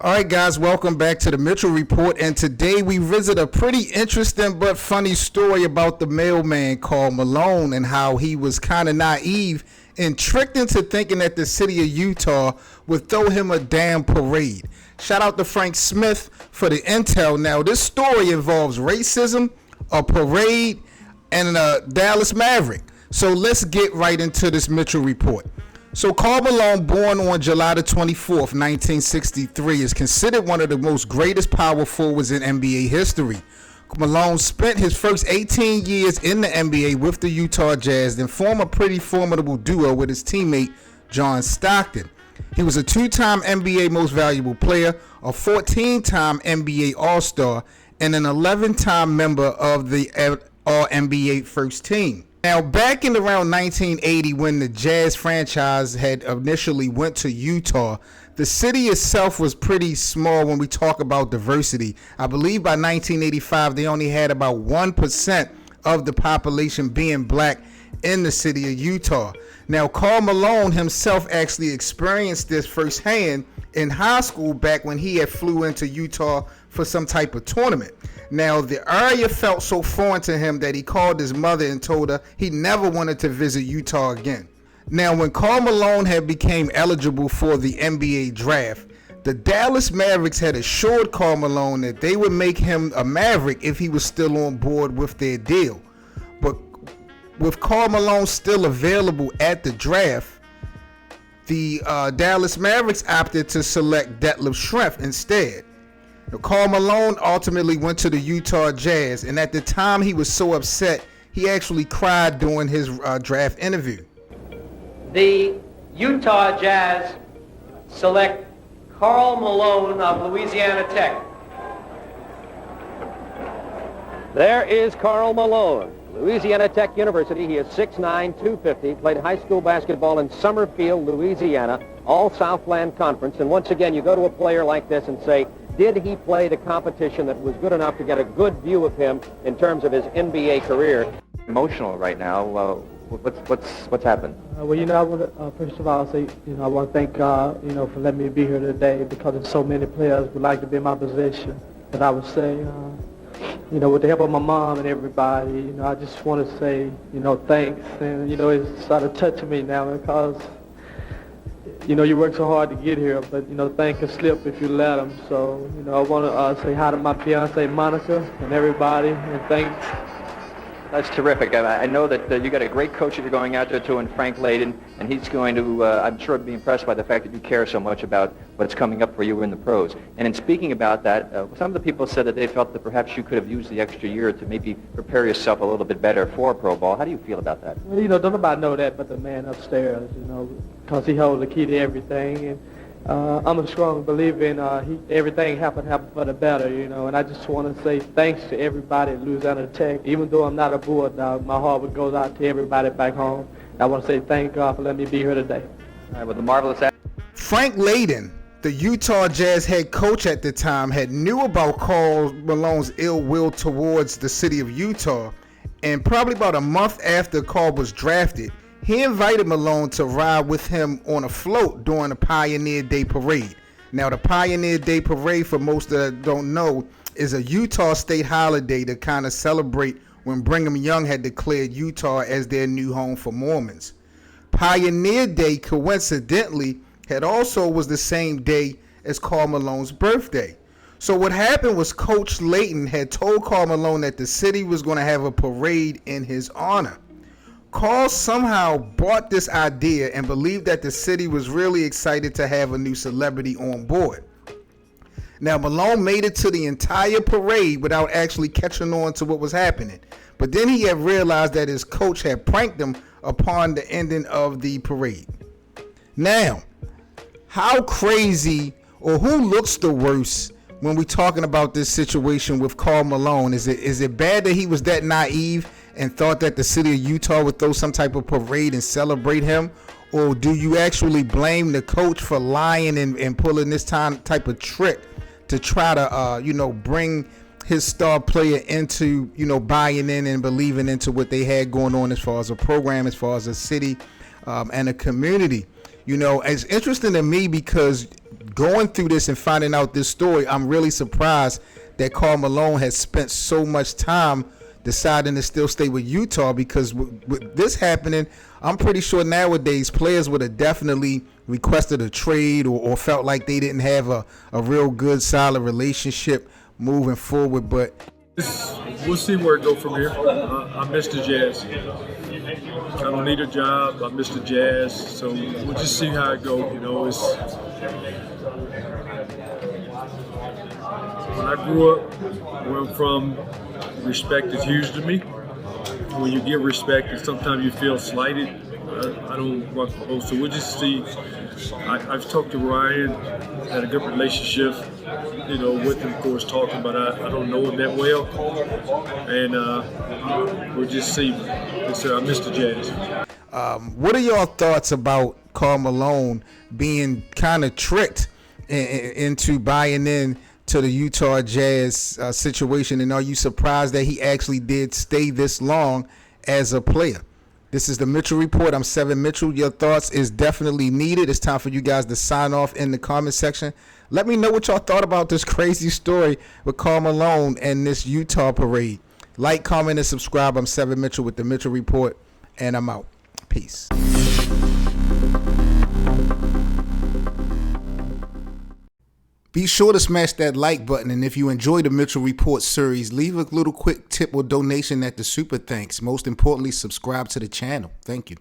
All right, guys, welcome back to the Mitchell Report. And today we visit a pretty interesting but funny story about the mailman Karl Malone and how he was kind of naive and tricked into thinking that the city of Utah would throw him a damn parade. Shout out to Frank Smith for the intel. Now, this story involves racism, a parade, and a Dallas Maverick. So let's get right into this Mitchell Report. So Karl Malone, born on July the 24th, 1963, is considered one of the most greatest power forwards in NBA history. Malone spent his first 18 years in the NBA with the Utah Jazz, then formed a pretty formidable duo with his teammate John Stockton. He was a two-time NBA Most Valuable Player, a 14-time NBA All-Star, and an 11-time member of the All-NBA First Team. Now, back in around 1980, when the Jazz franchise had initially went to Utah, the city itself was pretty small when we talk about diversity. I believe by 1985, they only had about 1% of the population being black in the city of Utah. Now, Karl Malone himself actually experienced this firsthand in high school back when he had flew into Utah for some type of tournament. Now, the area felt so foreign to him that he called his mother and told her he never wanted to visit Utah again. Now, when Karl Malone had became eligible for the NBA draft, the Dallas Mavericks had assured Karl Malone that they would make him a Maverick if he was still on board with their deal. But with Karl Malone still available at the draft, the Dallas Mavericks opted to select Detlef Schrempf instead. Karl Malone ultimately went to the Utah Jazz, and at the time he was so upset, he actually cried during his draft interview. The Utah Jazz select Karl Malone of Louisiana Tech. There is Karl Malone, Louisiana Tech University. He is 6'9", 250, played high school basketball in Summerfield, Louisiana, all Southland Conference. And once again, you go to a player like this and say, did he play the competition that was good enough to get a good view of him in terms of his NBA career? Emotional right now. What's happened? Well, I want to first of all say, I want to thank God, for letting me be here today, because there's so many players would like to be in my position. But I would say, with the help of my mom and everybody, I just want to say, thanks. And it's sort of touching me now because, you work so hard to get here, but things can slip if you let them. So, I want to say hi to my fiancée Monica and everybody, and thanks. That's terrific. I know that you got a great coach that you're going out there to, in Frank Layden, and he's going to, I'm sure, be impressed by the fact that you care so much about what's coming up for you in the pros. And in speaking about that, some of the people said that they felt that perhaps you could have used the extra year to maybe prepare yourself a little bit better for pro ball. How do you feel about that? Well, don't nobody know that but the man upstairs, because he holds the key to everything. And I'm a strong believer in everything happen for the better, and I just want to say thanks to everybody at Louisiana Tech. Even though I'm not a Bulldog, my heart goes out to everybody back home. I want to say thank God for letting me be here today. All right, well, the marvelous... Frank Layden, the Utah Jazz head coach at the time, had knew about Karl Malone's ill will towards the city of Utah, and probably about a month after Karl was drafted, he invited Malone to ride with him on a float during the Pioneer Day Parade. Now, the Pioneer Day Parade, for most that don't know, is a Utah state holiday to kind of celebrate when Brigham Young had declared Utah as their new home for Mormons. Pioneer Day, coincidentally, was the same day as Karl Malone's birthday. So what happened was Coach Layton had told Karl Malone that the city was going to have a parade in his honor. Karl somehow bought this idea and believed that the city was really excited to have a new celebrity on board. Now, Malone made it to the entire parade without actually catching on to what was happening. But then he had realized that his coach had pranked him upon the ending of the parade. Now, how crazy, or who looks the worst when we're talking about this situation with Karl Malone? Is it bad that he was that naive and thought that the city of Utah would throw some type of parade and celebrate him? Or do you actually blame the coach for lying and pulling this type of trick to try to, bring his star player into, buying in and believing into what they had going on as far as a program, as far as a city and a community? It's interesting to me because going through this and finding out this story, I'm really surprised that Karl Malone has spent so much time deciding to still stay with Utah, because with this happening, I'm pretty sure nowadays players would have definitely requested a trade or felt like they didn't have a real good, solid relationship moving forward. But we'll see where it goes from here. I miss the Jazz. I don't need a job. I miss the Jazz. So we'll just see how it goes. You know, it's when I grew up, where I'm from, respect is huge to me. When you give respect, and sometimes you feel slighted, I don't want to post. So we'll just see. I've talked to Ryan, had a good relationship, you know, with him, of course, talking, but I don't know him that well. And we'll just see. So I miss the Jazz. What are your thoughts about Karl Malone being kind of tricked into buying in to the Utah Jazz situation, and are you surprised that he actually did stay this long as a player? This is the Mitchell Report. I'm Seven Mitchell. Your thoughts is definitely needed. It's time for you guys to sign off in the comment section. Let me know what y'all thought about this crazy story with Karl Malone and this Utah parade. Like, comment, and subscribe. I'm Seven Mitchell with the Mitchell Report, and I'm out. Peace. Be sure to smash that like button, and if you enjoy the Mitchell Report series, leave a little quick tip or donation at the Super Thanks. Most importantly, subscribe to the channel. Thank you.